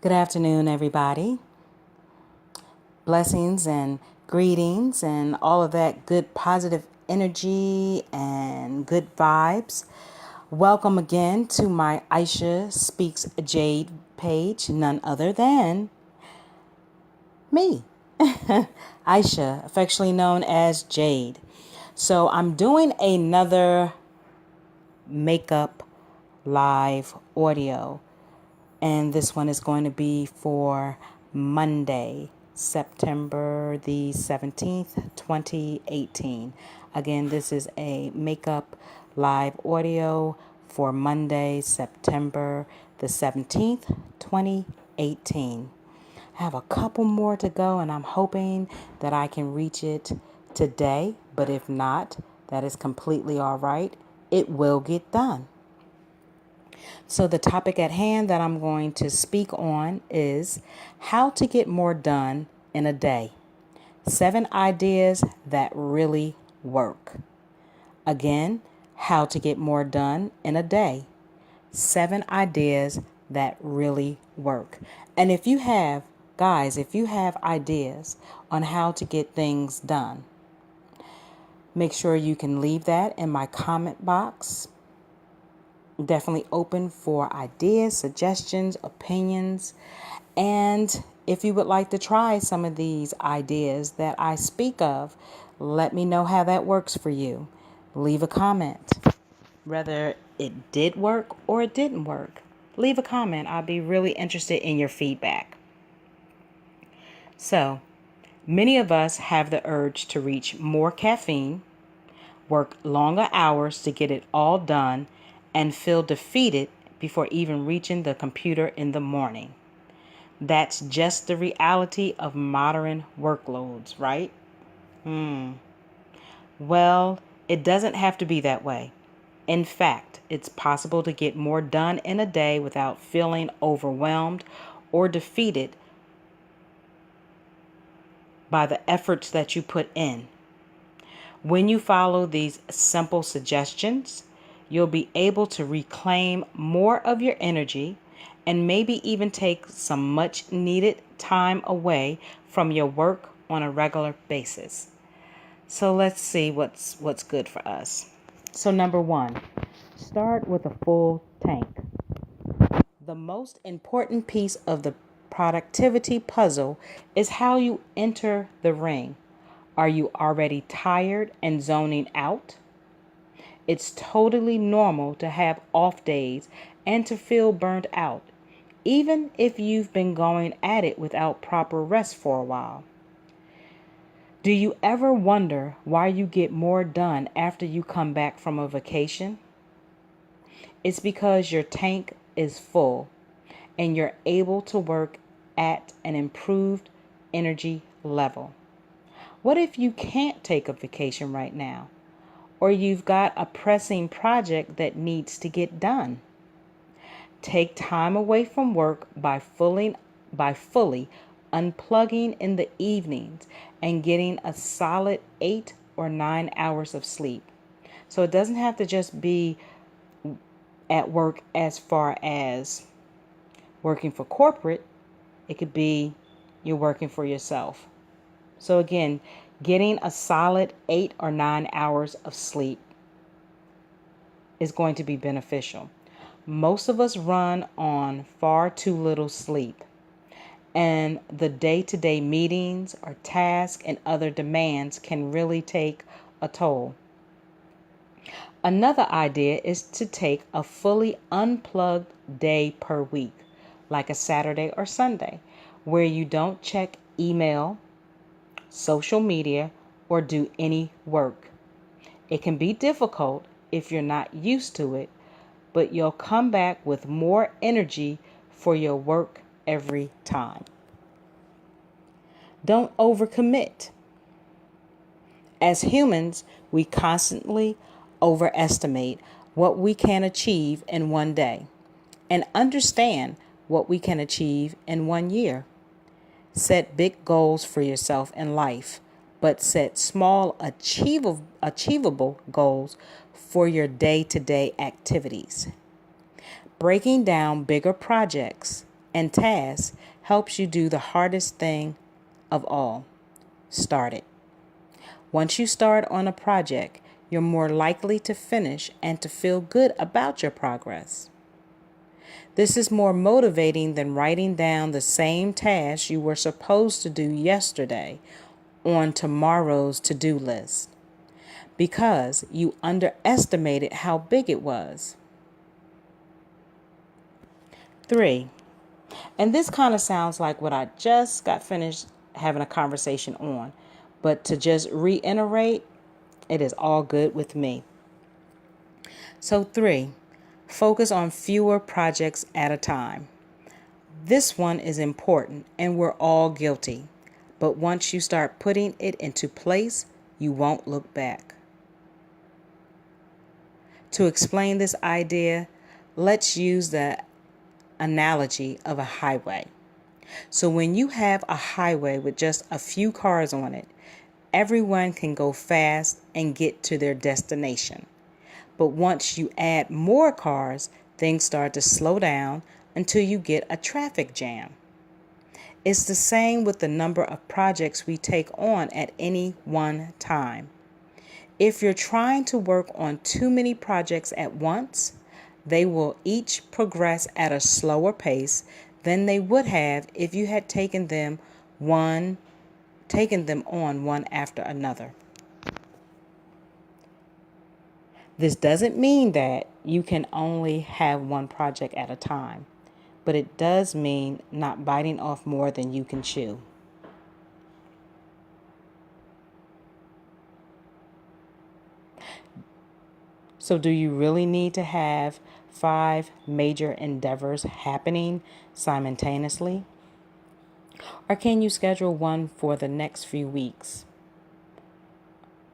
Good afternoon, everybody. Blessings and greetings and all of that good positive energy and good vibes. Welcome again to my Aisha Speaks Jade page, none other than me, Aisha, affectionately known as Jade. So I'm doing another makeup live audio. And this one is going to be for Monday, September the 17th, 2018. Again, this is a makeup live audio for Monday, September the 17th, 2018. I have a couple more to go, and I'm hoping that I can reach it today. But if not, that is completely all right. It will get done. So the topic at hand that I'm going to speak on is how to get more done in a day. 7 ideas that really work. Again, how to get more done in a day. 7 ideas that really work. And if you have, guys, if you have ideas on how to get things done, make sure you can leave that in my comment box. Definitely open for ideas, suggestions, opinions. And if you would like to try some of these ideas that I speak of, let me know how that works for you. Leave a comment. Whether it did work or it didn't work, leave a comment. I'll be really interested in your feedback. So, many of us have the urge to reach more caffeine, work longer hours to get it all done, and feel defeated before even reaching the computer in the morning. That's just the reality of modern workloads, right? Well, it doesn't have to be that way. In fact, it's possible to get more done in a day without feeling overwhelmed or defeated by the efforts that you put in. When you follow these simple suggestions, you'll be able to reclaim more of your energy and maybe even take some much needed time away from your work on a regular basis. So let's see what's good for us. So number 1, start with a full tank. The most important piece of the productivity puzzle is how you enter the ring. Are you already tired and zoning out? It's totally normal to have off days and to feel burnt out, even if you've been going at it without proper rest for a while. Do you ever wonder why you get more done after you come back from a vacation? It's because your tank is full and you're able to work at an improved energy level. What if you can't take a vacation right now? Or you've got a pressing project that needs to get done? Take time away from work by fully unplugging in the evenings and getting a solid 8 or 9 hours of sleep. So it doesn't have to just be at work as far as working for corporate. It could be you're working for yourself. So again, getting a solid 8 or 9 hours of sleep is going to be beneficial. Most of us run on far too little sleep, and the day-to-day meetings or tasks and other demands can really take a toll. Another idea is to take a fully unplugged day per week, like a Saturday or Sunday, where you don't check email, social media, or do any work. It can be difficult if you're not used to it, but you'll come back with more energy for your work every time. Don't overcommit. As humans, we constantly overestimate what we can achieve in one day and understand what we can achieve in 1 year. Set big goals for yourself in life, but set small, achievable goals for your day-to-day activities. Breaking down bigger projects and tasks helps you do the hardest thing of all. Start it. Once you start on a project, you're more likely to finish and to feel good about your progress. This is more motivating than writing down the same task you were supposed to do yesterday on tomorrow's to-do list because you underestimated how big it was. 3. And this kind of sounds like what I just got finished having a conversation on, but to just reiterate, it is all good with me. So 3, focus on fewer projects at a time. This one is important and we're all guilty, but once you start putting it into place, you won't look back. To explain this idea, let's use the analogy of a highway. So when you have a highway with just a few cars on it, everyone can go fast and get to their destination. But once you add more cars, things start to slow down until you get a traffic jam. It's the same with the number of projects we take on at any one time. If you're trying to work on too many projects at once, they will each progress at a slower pace than they would have if you had taken them on one after another. This doesn't mean that you can only have one project at a time, but it does mean not biting off more than you can chew. So do you really need to have 5 major endeavors happening simultaneously? Or can you schedule one for the next few weeks?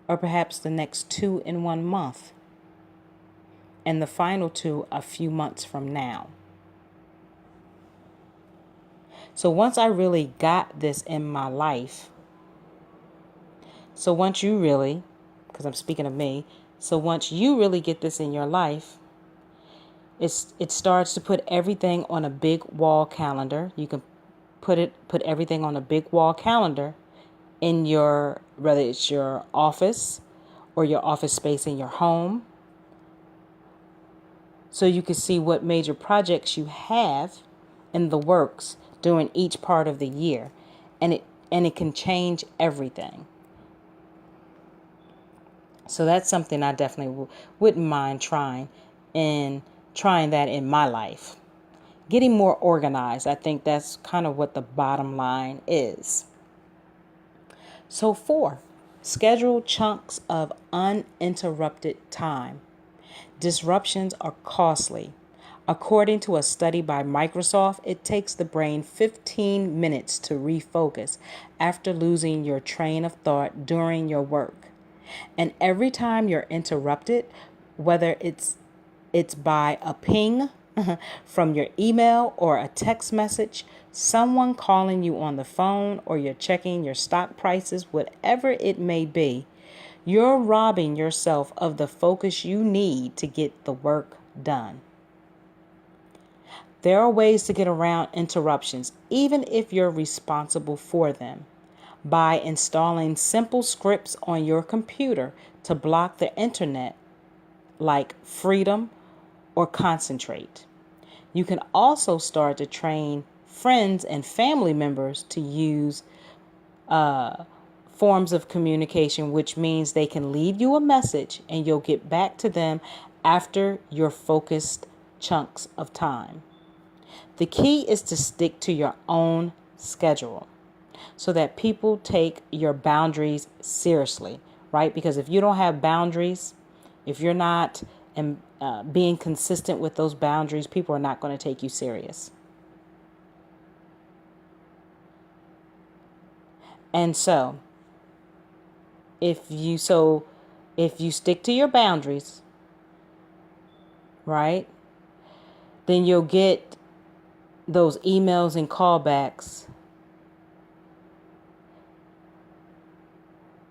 Or perhaps the next 2 in 1 month? And the final 2 a few months from now? So once I really got this in my life, because I'm speaking of me, so once you really get this in your life, it starts to put everything on a big wall calendar. You can put everything on a big wall calendar in whether it's your office or your office space in your home. So you can see what major projects you have in the works during each part of the year. And it can change everything. So that's something I definitely wouldn't mind trying that in my life. Getting more organized. I think that's kind of what the bottom line is. So 4, schedule chunks of uninterrupted time. Disruptions are costly. According to a study by Microsoft, it takes the brain 15 minutes to refocus after losing your train of thought during your work. And every time you're interrupted, whether it's by a ping from your email or a text message, someone calling you on the phone, or you're checking your stock prices, whatever it may be, you're robbing yourself of the focus you need to get the work done. There are ways to get around interruptions, even if you're responsible for them, by installing simple scripts on your computer to block the internet, like freedom or concentrate. You can also start to train friends and family members to use forms of communication, which means they can leave you a message and you'll get back to them after your focused chunks of time. The key is to stick to your own schedule so that people take your boundaries seriously, right? Because if you don't have boundaries, if you're not being consistent with those boundaries, people are not going to take you serious. And so, if you stick to your boundaries, right, then you'll get those emails and callbacks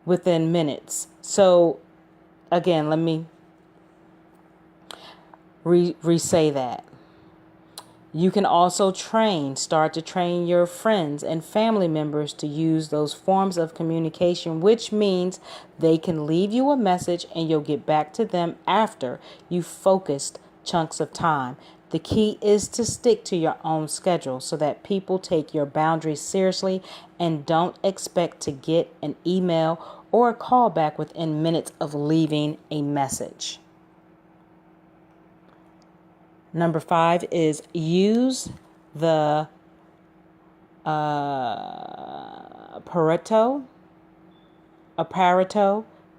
within minutes. So again, let me re-say that. You can also start to train your friends and family members to use those forms of communication, which means they can leave you a message and you'll get back to them after you focused chunks of time. The key is to stick to your own schedule so that people take your boundaries seriously and don't expect to get an email or a call back within minutes of leaving a message. Number 5 is use the Pareto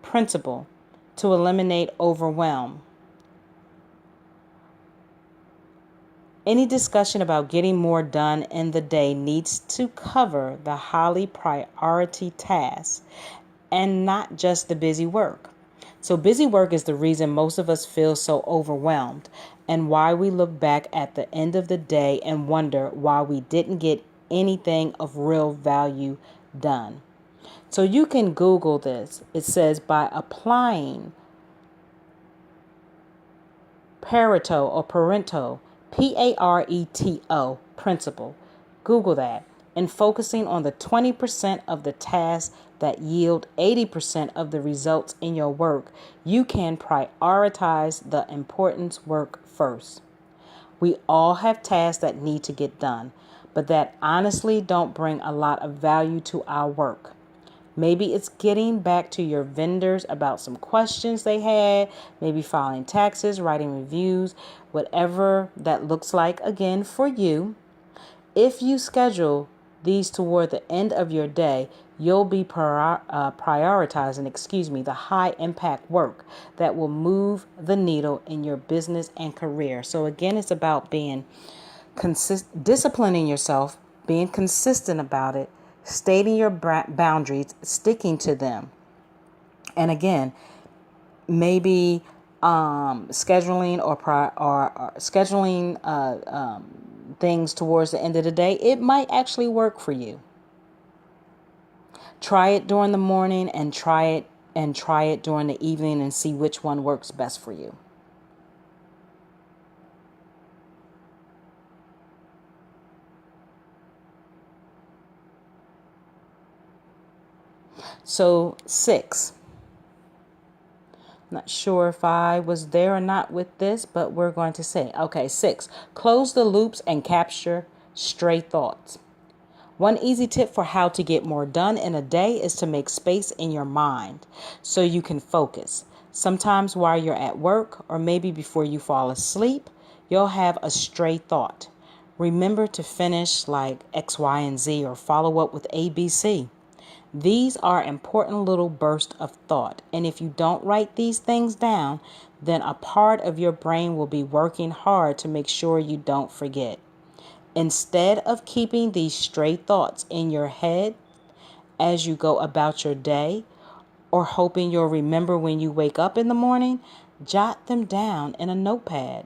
principle to eliminate overwhelm. Any discussion about getting more done in the day needs to cover the highly priority tasks and not just the busy work. So busy work is the reason most of us feel so overwhelmed and why we look back at the end of the day and wonder why we didn't get anything of real value done. So you can Google this. It says by applying Pareto, Pareto principle. Google that. And focusing on the 20% of the tasks that yield 80% of the results in your work, you can prioritize the important work first. We all have tasks that need to get done, but that honestly don't bring a lot of value to our work. Maybe it's getting back to your vendors about some questions they had, maybe filing taxes, writing reviews, whatever that looks like again for you. If you schedule these toward the end of your day, you'll be prioritizing, the high impact work that will move the needle in your business and career. So again, it's about being disciplining yourself, being consistent about it, stating your boundaries, sticking to them. And again, maybe scheduling or scheduling things towards the end of the day, it might actually work for you. Try it during the morning and try it during the evening and see which one works best for you. So 6. Not sure if I was there or not with this, but we're going to say, okay, 6, close the loops and capture stray thoughts. One easy tip for how to get more done in a day is to make space in your mind so you can focus. Sometimes while you're at work or maybe before you fall asleep, you'll have a stray thought. Remember to finish like X, Y, and Z or follow up with A, B, C. These are important little bursts of thought, and if you don't write these things down, then a part of your brain will be working hard to make sure you don't forget. Instead of keeping these stray thoughts in your head as you go about your day, or hoping you'll remember when you wake up in the morning, jot them down in a notepad.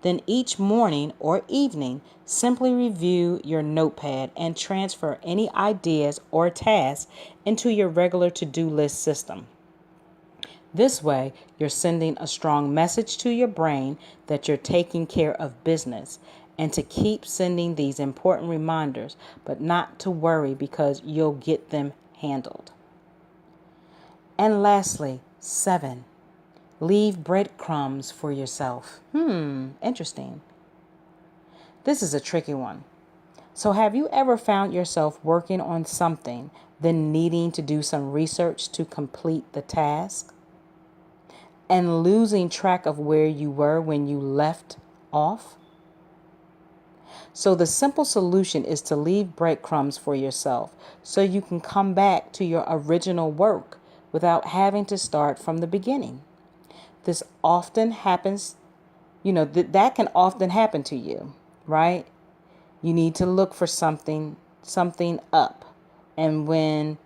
Then each morning or evening, simply review your notepad and transfer any ideas or tasks into your regular to-do list system. This way, you're sending a strong message to your brain that you're taking care of business and to keep sending these important reminders, but not to worry because you'll get them handled. And lastly, 7. Leave breadcrumbs for yourself. Interesting. This is a tricky one. So have you ever found yourself working on something, then needing to do some research to complete the task, and losing track of where you were when you left off? So the simple solution is to leave breadcrumbs for yourself so you can come back to your original work without having to start from the beginning. This often happens, that can often happen to you, right? You need to look for something up. And when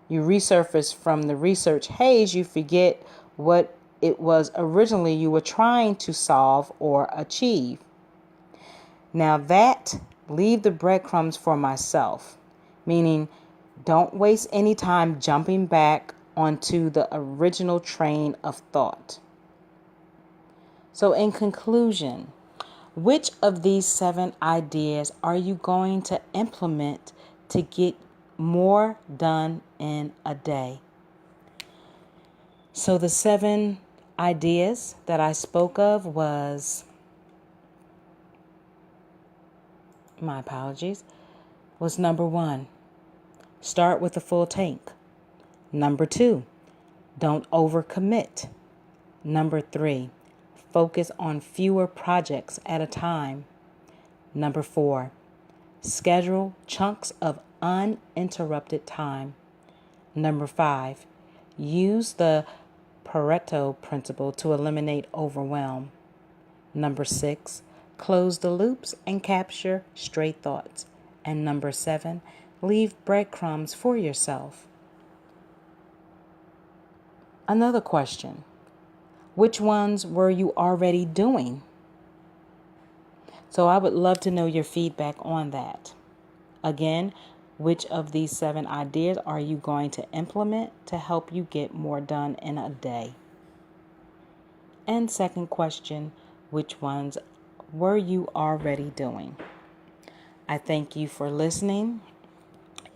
you resurface from the research haze, you forget what it was originally you were trying to solve or achieve. Now leave the breadcrumbs for myself, meaning don't waste any time jumping back onto the original train of thought. So in conclusion, Which of these 7 ideas are you going to implement to get more done in a day? So the 7 ideas that I spoke of was, my apologies, was number 1, start with a full tank. Number 2, don't overcommit. Number 3, focus on fewer projects at a time. Number 4, schedule chunks of uninterrupted time. Number 5, use the PARETO principle to eliminate overwhelm. Number 6, close the loops and capture straight thoughts. And number 7, leave breadcrumbs for yourself. Another question. Which ones were you already doing? So I would love to know your feedback on that. Again, which of these 7 ideas are you going to implement to help you get more done in a day? And second question, which ones were you already doing? I thank you for listening.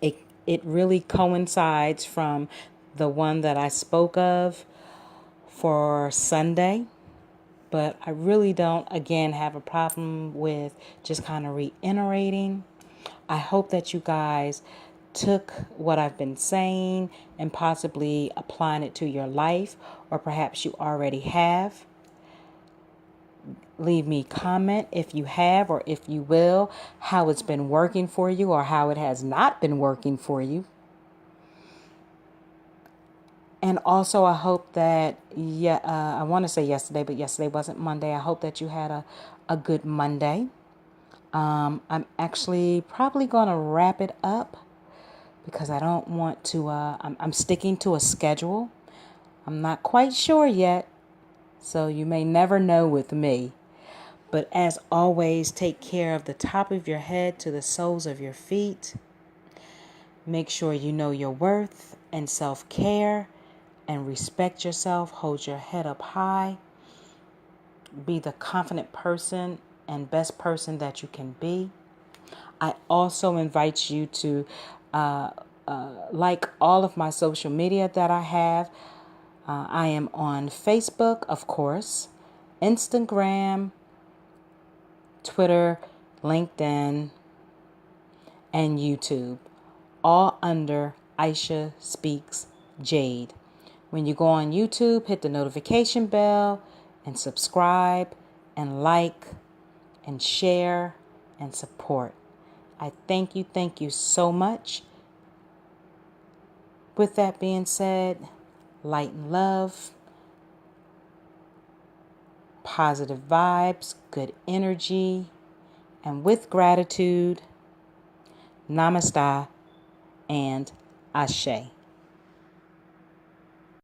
It really coincides from the one that I spoke of for Sunday, but I really don't, again, have a problem with just kind of reiterating. I hope that you guys took what I've been saying and possibly applying it to your life, or perhaps you already have. Leave me a comment if you have, or if you will, how it's been working for you or how it has not been working for you. And also, I hope that, I want to say yesterday, but yesterday wasn't Monday. I hope that you had a good Monday. I'm actually probably going to wrap it up because I don't want to, I'm sticking to a schedule. I'm not quite sure yet, so you may never know with me. But as always, take care of the top of your head to the soles of your feet. Make sure you know your worth and self-care and respect yourself. Hold your head up high. Be the confident person and best person that you can be. I also invite you to like all of my social media that I have. I am on Facebook, of course, Instagram, Twitter, LinkedIn, and YouTube, all under Aisha Speaks Jade. When you go on YouTube, hit the notification bell and subscribe and like and share and support. I thank you so much. With that being said, light and love, positive vibes, good energy, and with gratitude, namaste and ashe.